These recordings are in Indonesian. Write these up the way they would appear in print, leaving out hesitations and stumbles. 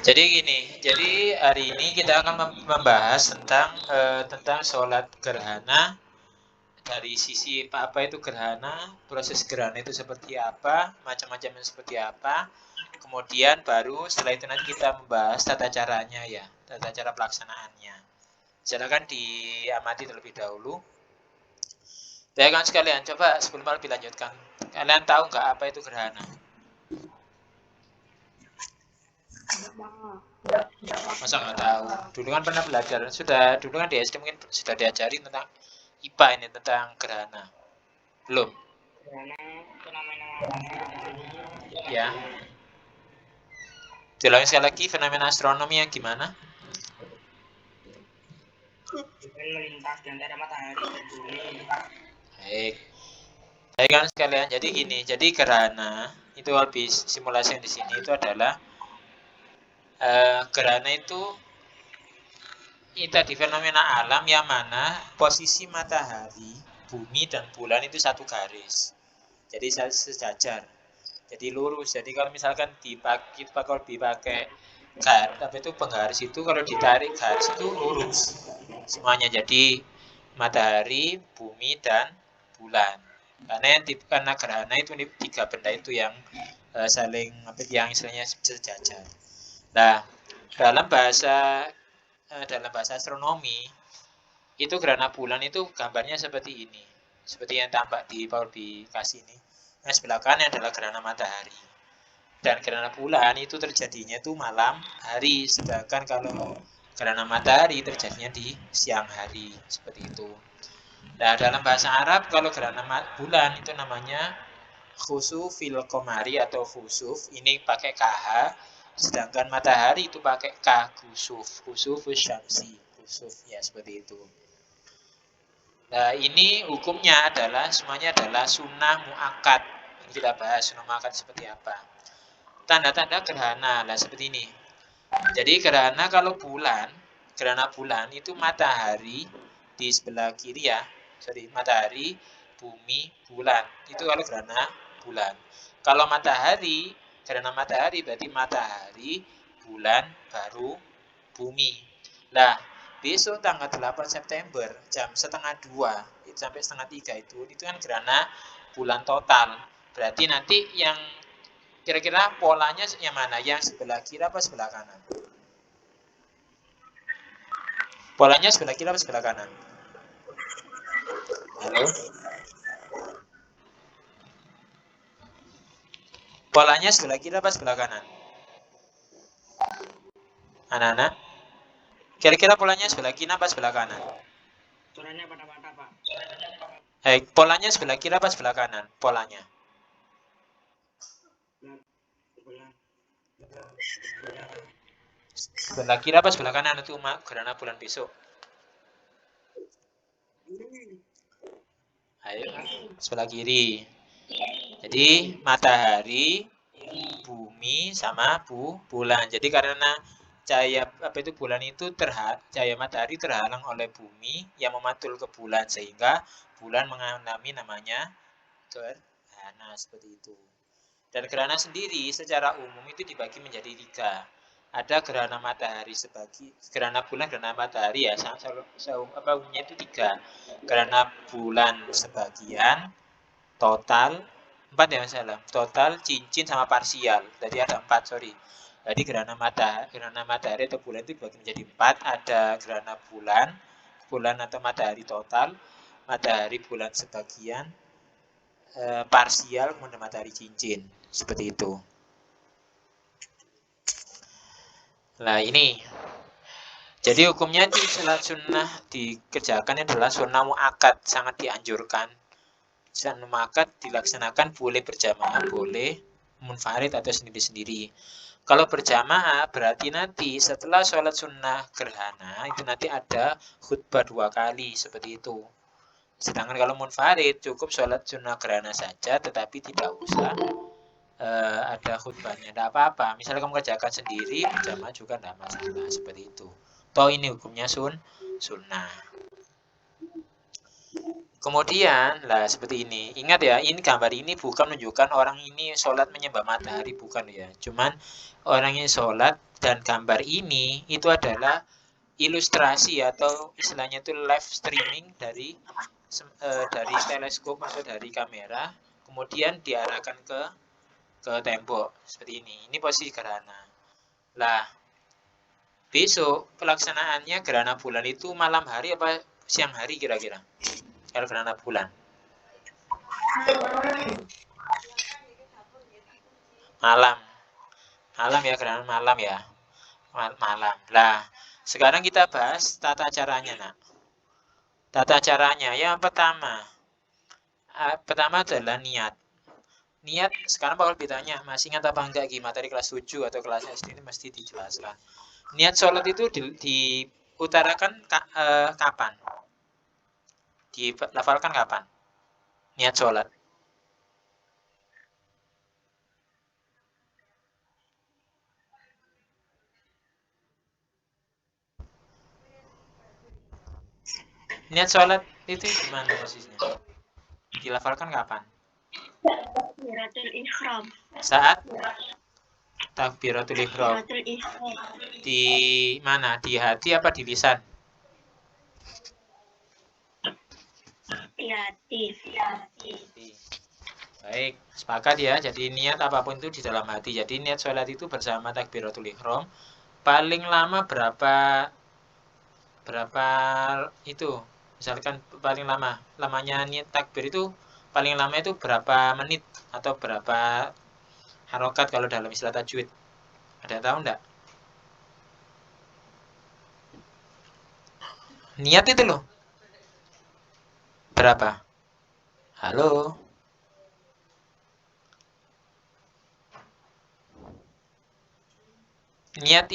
Jadi gini, jadi hari ini kita akan membahas tentang sholat gerhana dari sisi apa itu gerhana, proses gerhana itu seperti apa, macam-macamnya seperti apa. Kemudian baru setelah itu nanti kita membahas tata caranya ya, tata cara pelaksanaannya. Silakan diamati terlebih dahulu. Ya kan sekalian, coba sebelum lebih lanjutkan. Kalian tahu nggak apa itu gerhana? Masa nggak tahu? Dulu kan pernah belajar, dulu kan di SD mungkin sudah diajari tentang IPA ini tentang gerhana. Belum? Ya. Diulangi sekali lagi, fenomena astronomi yang gimana? Melintas di antara matahari dan bumi. Baik. Baik kan sekalian, jadi gini, jadi gerhana itu habis simulasi yang di sini itu adalah gerhana itu tadi fenomena alam yang mana posisi matahari, bumi dan bulan itu satu garis. Jadi sejajar. Jadi lurus. Jadi kalau misalkan dipakai apa itu penggaris itu kalau ditarik garis itu lurus semuanya. Jadi matahari, bumi dan bulan. Karena gerhana itu tiga benda itu yang saling yang istilahnya sejajar. Nah, dalam bahasa astronomi itu gerhana bulan itu gambarnya seperti ini. Seperti yang tampak di publikasi ini. Nah, sebelah kanan adalah gerhana matahari. Dan gerhana bulan itu terjadinya itu malam hari, sedangkan kalau gerhana matahari terjadinya di siang hari, seperti itu. Nah, dalam bahasa Arab kalau gerhana bulan itu namanya khusufil qamari atau khusuf, ini pakai KH, sedangkan matahari itu pakai K, khusufus syamsi, khusuf ya seperti itu. Nah, ini hukumnya adalah semuanya adalah sunnah muakkad. Kita bahas sunnah muakkad seperti apa. Tanda-tanda gerhana lah seperti ini. Jadi gerhana bulan itu matahari di sebelah kiri ya. Matahari, bumi, bulan. Itu kalau gerhana bulan. Kalau gerhana matahari berarti matahari, bulan, baru bumi. Nah, besok tanggal 8 September jam setengah 2 sampai setengah 3 itu kan gerhana bulan total. Berarti nanti yang kira-kira polanya yang mana? Yang sebelah kiri apa sebelah kanan? Polanya sebelah kiri apa sebelah kanan? Halo? Polanya sebelah kiri apa sebelah kanan? Anak-anak? Kira-kira polanya sebelah kiri apa sebelah kanan? Suaranya patah-patah, Pak. Polanya sebelah kiri apa sebelah kanan? Polanya. Sebelah kiri apa sebelah kanan itu gerhana bulan besok? Ayo, sebelah kiri. Jadi matahari, bumi sama bulan. Jadi karena cahaya bulan itu cahaya matahari terhalang oleh bumi yang memantul ke bulan sehingga bulan mengalami namanya gerhana seperti itu. Dan gerhana sendiri secara umum itu dibagi menjadi 3. Ada gerhana matahari gerhana bulan, gerhana matahari ya. Umumnya itu 3. Gerhana bulan sebagian, total 4 ya masalah. Total, cincin sama parsial. Jadi ada 4, sorry. Jadi gerhana matahari atau bulan itu dibagi menjadi 4. Ada gerhana bulan atau matahari total, matahari bulan sebagian, parsial, kemudian matahari cincin. Seperti itu. Nah ini. Jadi hukumnya itu salat sunnah dikerjakan adalah sunnah muakkad, sangat dianjurkan. Sunnah muakkad dilaksanakan boleh berjamaah, boleh munfarid atau sendiri-sendiri. Kalau berjamaah berarti nanti setelah sholat sunnah gerhana itu nanti ada khutbah 2 kali seperti itu. Sedangkan kalau munfarid cukup sholat sunnah gerhana saja, tetapi tidak usah ada khutbahnya, tidak apa-apa. Misalnya kamu kerjakan sendiri berjamaah juga tidak masalah seperti itu. Toh ini hukumnya sunnah. Kemudian, lah seperti ini. Ingat ya, ini gambar ini bukan menunjukkan orang ini sholat menyembah matahari, bukan ya. Cuman orang ini sholat dan gambar ini itu adalah ilustrasi atau istilahnya itu live streaming dari teleskop atau dari kamera, kemudian diarahkan ke tembok seperti ini. Ini posisi gerhana. Lah, besok pelaksanaannya gerhana bulan itu malam hari apa siang hari kira-kira? Kalau gerhana bulan. Malam. Malam ya, gerhana malam ya. Malam. Lah, sekarang kita bahas tata caranya, Nak. Tata caranya yang pertama adalah niat. Niat, sekarang bakal ditanya, masih ingat apa enggak Gi, materi kelas 7 atau kelas SD ini mesti dijelaskan. Niat sholat itu diutarakan kapan? Dilafalkan kapan? Niat sholat. Niat sholat itu gimana posisinya? Dilafalkan kapan? Takbiratul ihram. Saat takbiratul ihram. Takbiratul ihram. Di mana? Di hati apa di lisan? Di hati. Baik, sepakat ya. Jadi niat apapun itu di dalam hati. Jadi niat sholat itu bersama takbiratul ihram. Paling lama berapa itu? Misalkan paling lamanya niat takbir itu paling lama itu berapa menit atau berapa harokat kalau dalam istilah tajwid? Ada yang tahu enggak? Niat itu loh. Berapa? Halo? Niat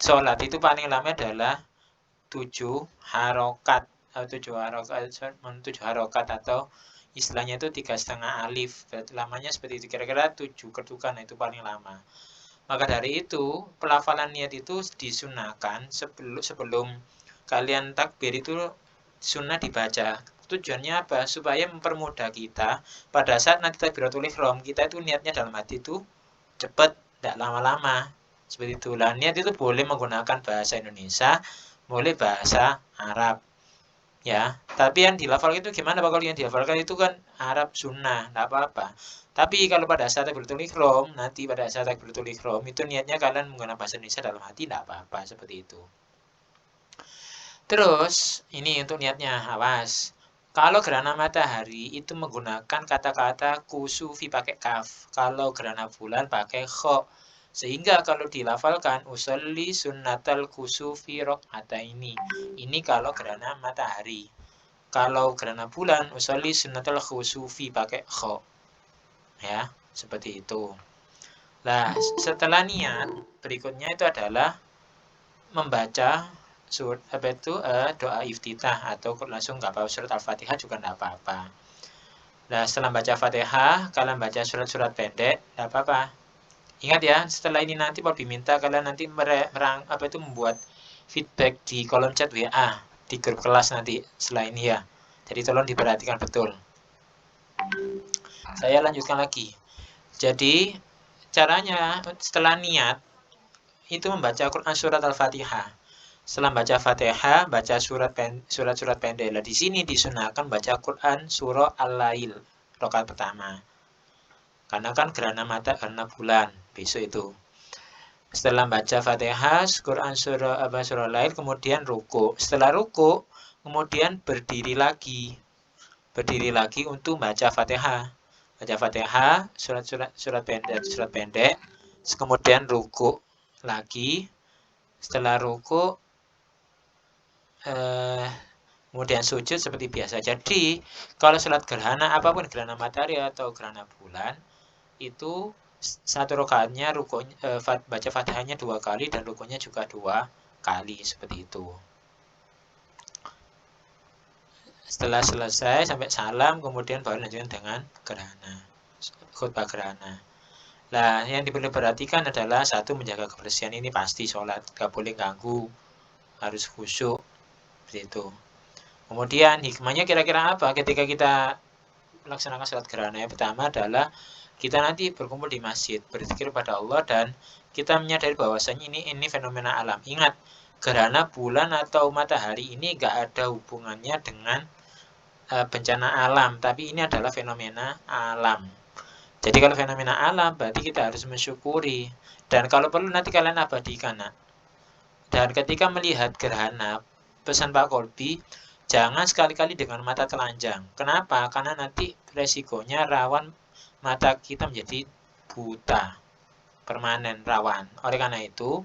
sholat itu paling lama adalah 7 harokat atau 7 harokat atau istilahnya itu 3,5 alif. Lamanya seperti itu, kira-kira 7 ketukan itu paling lama. Maka dari itu pelafalan niat itu disunahkan sebelum kalian takbir itu sunnah dibaca. Tujuannya apa? Supaya mempermudah kita pada saat nanti takbiratul ihram, kita itu niatnya dalam hati itu cepat, tidak lama-lama. Seperti itu. Lah, niat itu boleh menggunakan bahasa Indonesia, boleh bahasa Arab. Ya, tapi yang dilafalkan itu gimana Pak? Kalau yang dilafalkan itu kan Arab sunnah, tidak apa-apa. Tapi kalau pada saat takbiratul ihram, nanti pada saat takbiratul ihram itu niatnya kalian menggunakan bahasa Indonesia dalam hati, tidak apa-apa seperti itu. Terus, ini untuk niatnya, awas. Kalau gerhana matahari itu menggunakan kata-kata kusufi pakai kaf. Kalau gerhana bulan pakai kho. Sehingga kalau dilafalkan usolli sunnatal kusufi rok'ata ini. Ini kalau gerhana matahari. Kalau gerhana bulan usolli sunnatal kusufi pakai kho. Ya, seperti itu. Nah, setelah niat, berikutnya itu adalah membaca doa iftitah atau langsung nggak apa-apa, surat Al-Fatihah juga nggak apa-apa. Nah, setelah baca Fatihah, kalian baca surat-surat pendek, nggak apa-apa. Ingat ya, setelah ini nanti mau diminta kalian nanti membuat feedback di kolom chat WA di grup kelas nanti setelah ini ya. Jadi tolong diperhatikan betul. Saya lanjutkan lagi. Jadi caranya setelah niat itu membaca Quran surat Al-Fatihah. Setelah baca Fatihah, baca surat-surat pendek. Nah, di sini disunahkan baca Quran surah Al-Lail rakaat pertama. Karena kan gerhana bulan besok itu. Setelah baca Fatihah, Quran surah Al-Lail, kemudian ruku. Setelah ruku, kemudian berdiri lagi untuk baca Fatihah. Baca Fatihah, surat pendek, kemudian ruku lagi. Setelah ruku kemudian sujud seperti biasa. Jadi kalau sholat gerhana apapun, gerhana matahari atau gerhana bulan, itu satu rakaatnya baca Fatihahnya 2 kali dan rukunya juga 2 kali seperti itu. Setelah selesai sampai salam, kemudian baru lanjutkan dengan gerhana, khutbah gerhana. Nah, yang perlu diperhatikan adalah satu, menjaga kebersihan. Ini pasti sholat, gak boleh ganggu, harus khusyuk seperti itu. Kemudian hikmahnya kira-kira apa ketika kita melaksanakan sholat gerhana? Yang pertama adalah kita nanti berkumpul di masjid, berzikir pada Allah, dan kita menyadari bahwasanya ini fenomena alam. Ingat, gerhana bulan atau matahari ini nggak ada hubungannya dengan bencana alam, tapi ini adalah fenomena alam. Jadi kalau fenomena alam berarti kita harus mensyukuri, dan kalau perlu nanti kalian abadikan. Dan ketika melihat gerhana, pesan Pak Kolbi, jangan sekali-kali dengan mata telanjang. Kenapa? Karena nanti resikonya rawan mata kita menjadi buta, permanen rawan. Oleh karena itu,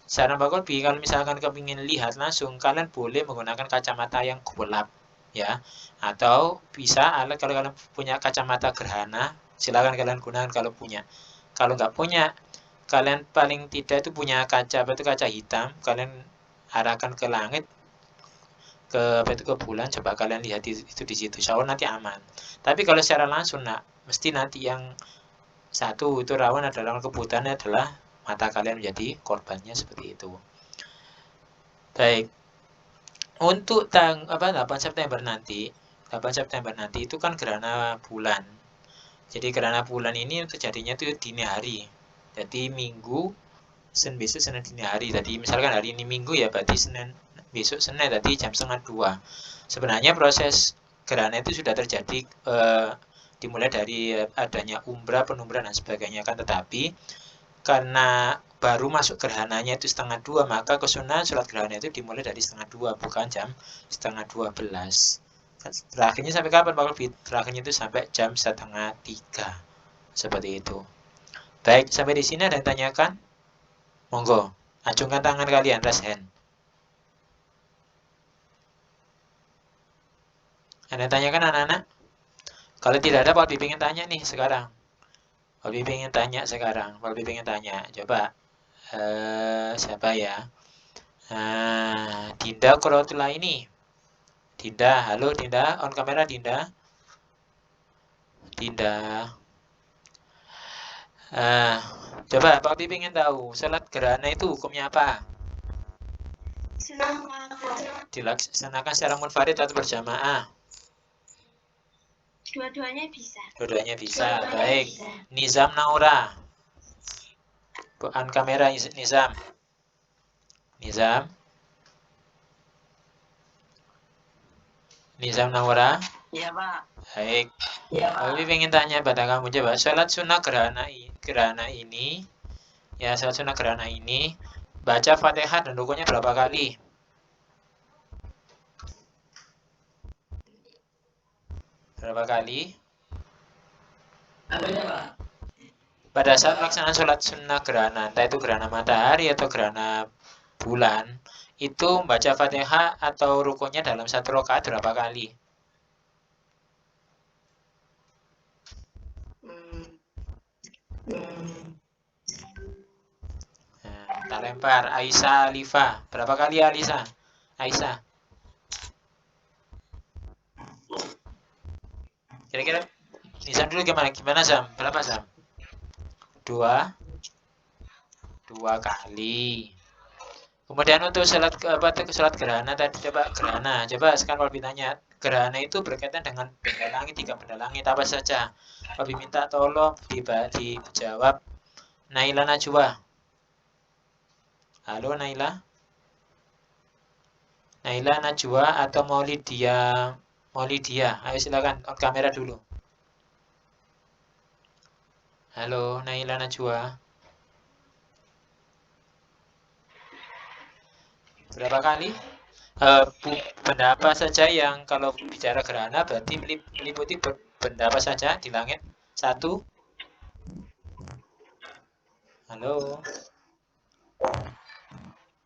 saran Pak Kolbi, kalau misalkan kepingin lihat langsung, kalian boleh menggunakan kacamata yang gelap, ya. Atau bisa alat kalau kalian punya kacamata gerhana, silakan kalian gunakan kalau punya. Kalau nggak punya, kalian paling tidak itu punya kaca, apa itu kaca hitam, kalian arahkan ke langit, ke apa itu ke bulan, coba kalian lihat itu di situ, insya Allah nanti aman. Tapi kalau secara langsung, mesti nanti yang satu itu rawan adalah kebutuhannya adalah mata kalian menjadi korbannya seperti itu. Baik, untuk 8 September nanti, 8 September nanti itu kan gerhana bulan. Jadi gerhana bulan ini terjadinya itu dini hari. Jadi Minggu, besok Senin dini hari. Tadi misalkan hari ini Minggu ya, berarti Senin besok Senin tadi jam 1:30. Sebenarnya proses gerhana itu sudah terjadi, dimulai dari adanya umrah, penumbuhan dan sebagainya, kan tetapi karena baru masuk gerhananya itu 1:30, maka kesunahan sholat gerhana itu dimulai dari 1:30, bukan jam 11:30. Terakhirnya sampai kapan Pak Lebih? Terakhirnya itu sampai jam 2:30. Seperti itu. Baik, sampai di sini ada yang tanyakan? Monggo, acungkan tangan kalian, raise hand. Ada yang tanyakan anak-anak? Kalau tidak ada, Pak Lebih pengen tanya nih sekarang. Pak Lebih pengen tanya sekarang. Pak Lebih pengen tanya. Coba, siapa ya? Dinda Kurotula ini. Dinda, halo Dinda, on kamera Dinda. Dinda. Coba Pak Bi pengen tahu, sholat gerhana itu hukumnya apa? Dilaksanakan secara munfarid atau berjamaah? Dua-duanya bisa. Dua-duanya bisa. Baik. Nizam Naura. On kamera Nizam. Nizam. Nizam Naura. Iya, Pak. Baik. Tapi pengen tanya pada kamu, coba sholat sunnah gerhana ini, ya sholat sunnah gerhana ini, baca Fatihah dan rukunya berapa kali? Berapa kali? Pada saat pelaksanaan sholat sunnah gerhana, entah itu gerhana matahari atau gerhana bulan, itu baca Fatihah atau rukunya dalam satu rakaat berapa kali? Kita lempar. Aisyah Alifa. Berapa kali Alisa? Aisyah. Kira-kira Nizam dulu gimana Sam? Berapa Sam? Dua kali. Kemudian untuk sholat gerhana tadi, coba gerhana. Coba sekarang kalau ditanya, gerhana itu berkaitan dengan benda langit, 3 benda langit apa saja? Kalau minta tolong dijawab. Naila Najwa. Halo Naila. Naila Najwa atau Maulidia? Ayo silakan on kamera dulu. Halo Naila Najwa. Berapa kali? Benda apa saja yang kalau bicara gerhana berarti meliputi benda apa saja di langit? 1. Halo.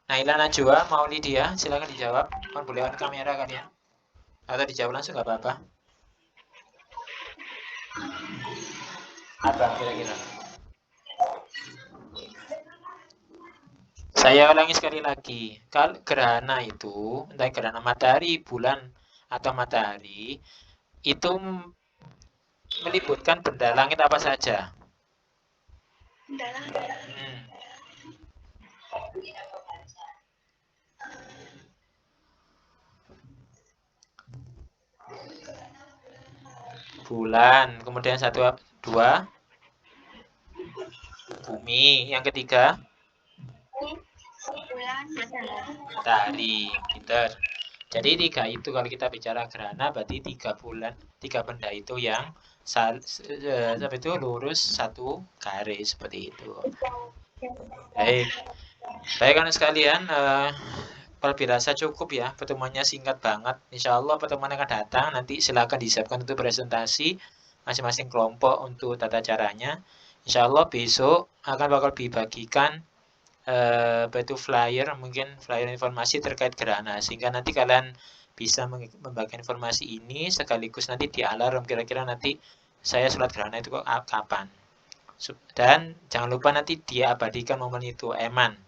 Naila Najwa, Maulidia, silakan dijawab. Kan boleh on kamera kalian. Atau dijawab langsung nggak apa-apa. Apa kira-kira? Saya ulangi sekali lagi. Kalau gerhana itu, entah gerhana matahari, bulan, atau matahari, itu meliputkan benda langit apa saja? Benda langit. bulan. Kemudian 2 bumi. Yang ketiga bulan matahari. Pinter. Jadi 3 itu kalau kita bicara gerhana berarti 3 bulan, 3 benda itu yang itu lurus satu garis seperti itu. Baik. Baik kan sekalian, kalau dirasa cukup ya, pertemuannya singkat banget. Insya Allah pertemuan yang akan datang nanti silakan disiapkan untuk presentasi masing-masing kelompok untuk tata caranya. Insya Allah besok akan bakal dibagikan itu flyer, mungkin flyer informasi terkait gerhana, sehingga nanti kalian bisa membagikan informasi ini sekaligus nanti di alarm kira-kira nanti saya sholat gerhana itu kapan. Dan jangan lupa nanti diabadikan momen itu, eman.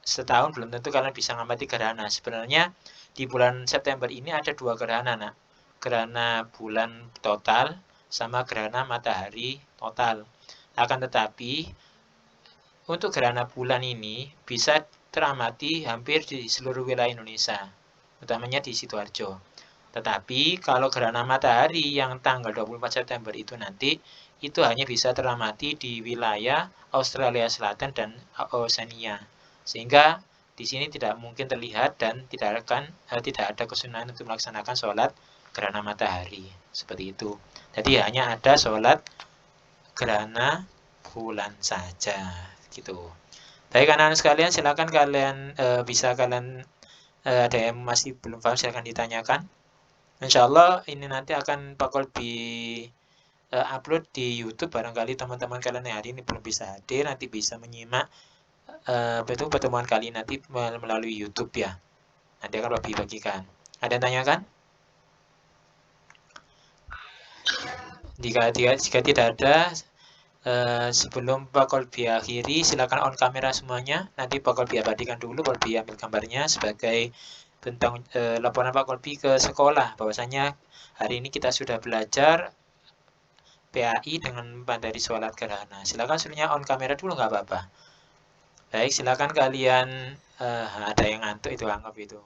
Setahun belum tentu kalian bisa ngamati gerhana. Sebenarnya di bulan September ini ada 2 gerhana, nak. Gerhana bulan total sama gerhana matahari total. Akan tetapi untuk gerhana bulan ini bisa teramati hampir di seluruh wilayah Indonesia, utamanya di Sidoarjo. Tetapi kalau gerhana matahari yang tanggal 24 September itu nanti, itu hanya bisa teramati di wilayah Australia Selatan dan Oceania. Sehingga di sini tidak mungkin terlihat dan tidak ada kesunahan untuk melaksanakan sholat gerhana matahari. Seperti itu. Jadi hanya ada sholat gerhana bulan saja. Gitu. Baik anak-anak sekalian, silakan kalian bisa kalian ada yang masih belum paham silakan ditanyakan. Insya Allah ini nanti akan bakal di upload di YouTube. Barangkali teman-teman kalian yang hari ini belum bisa hadir nanti bisa menyimak pertemuan kali nanti melalui YouTube ya. Nanti akan lebih bagikan. Ada yang tanyakan? Jika tidak ada, sebelum Pak Kolbi akhiri, silakan on kamera semuanya. Nanti Pak Kolbi abadikan dulu, Kolbi ambil gambarnya sebagai bentuk laporan Pak Kolbi ke sekolah. Bahwasanya hari ini kita sudah belajar PAI dengan materi sholat gerhana. Silakan seluruhnya on kamera dulu, nggak apa-apa. Baik, silakan kalian. Ada yang ngantuk itu, anggap itu.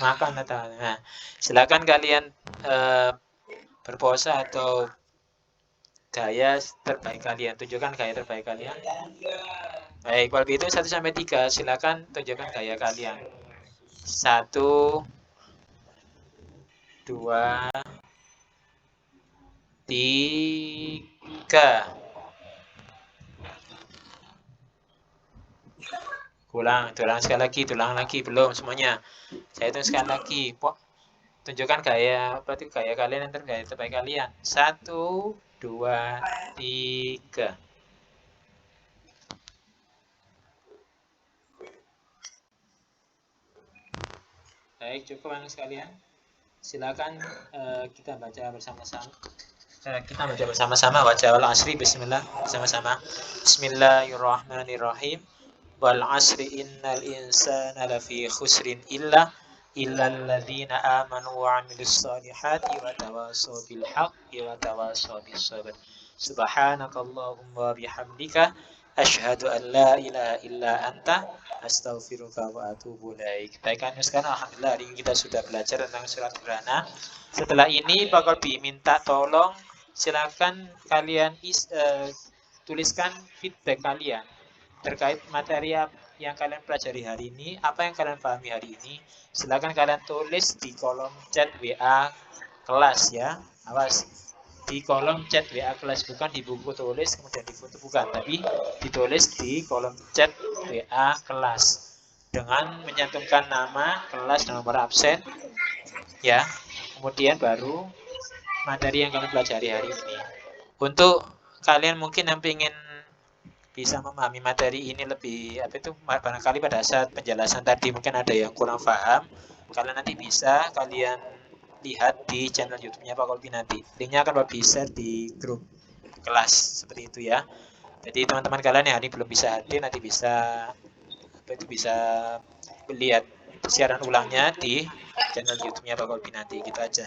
Makan atau nah, silakan kalian berpose atau gaya terbaik kalian, tunjukkan gaya terbaik kalian. Baik, kalau begitu 1 sampai 3 silakan tunjukkan gaya kalian. 1 2 3. Tulang sekali lagi, belum semuanya. Saya hitung sekali lagi. Tunjukkan gaya kalian yang terbaik kalian. 1 2 3. Baik, cukup anak sekalian. Silakan kita baca bersama-sama. Baca wal asri, bismillah bersama-sama. Bismillahirrahmanirrahim. Wal asri innal insana lafi khusrin illa alladzina amanu wa 'amilus solihati wa tawasaw bil haqqi wa tawasaw bis sabr. Subhanakallahumma bihamdika asyhadu an la ilaha illa anta astaghfiruka wa atubu ilaik. Baik kan sekarang alhamdulillah hari ini kita sudah belajar tentang surat gerhana. Setelah ini Pak Kolbi minta tolong silakan kalian tuliskan feedback kalian terkait materi yang kalian pelajari hari ini, apa yang kalian pahami hari ini. Silakan kalian tulis di kolom chat WA kelas ya. Awas, di kolom chat WA kelas, bukan di buku tulis kemudian di foto, bukan, tapi ditulis di kolom chat WA kelas dengan menyantumkan nama kelas dan nomor absen ya. Kemudian baru materi yang kalian pelajari hari ini. Untuk kalian mungkin yang ingin bisa memahami materi ini lebih barangkali pada saat penjelasan tadi mungkin ada yang kurang paham, kalian nanti bisa kalian lihat di channel YouTube-nya Pak Kolbi nanti. Linknya akan bisa di grup kelas seperti itu ya. Jadi teman-teman kalian yang hari belum bisa hadir nanti bisa lihat siaran ulangnya di channel YouTube-nya Pak Kolbi nanti. Gitu aja.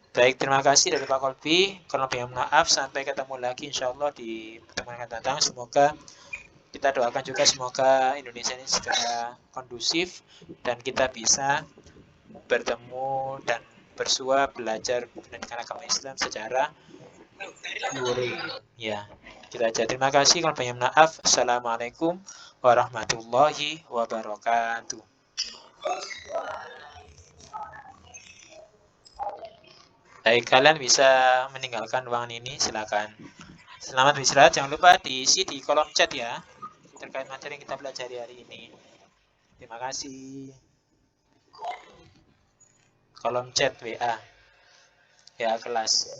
Baik, terima kasih dari Pak Kolbi. Kalau lebih maaf, sampai ketemu lagi insya Allah di pertemuan yang akan datang. Semoga kita doakan juga semoga Indonesia ini segera kondusif dan kita bisa bertemu dan bersua belajar pendidikan agama Islam secara luring. Ya, kita aja. Terima kasih. Kalau banyak maaf. Assalamualaikum warahmatullahi wabarakatuh. Baik, kalian bisa meninggalkan ruangan ini, silakan. Selamat beristirahat. Jangan lupa diisi di kolom chat ya terkait materi yang kita pelajari hari ini. Terima kasih. Kolom chat WA ya kelas.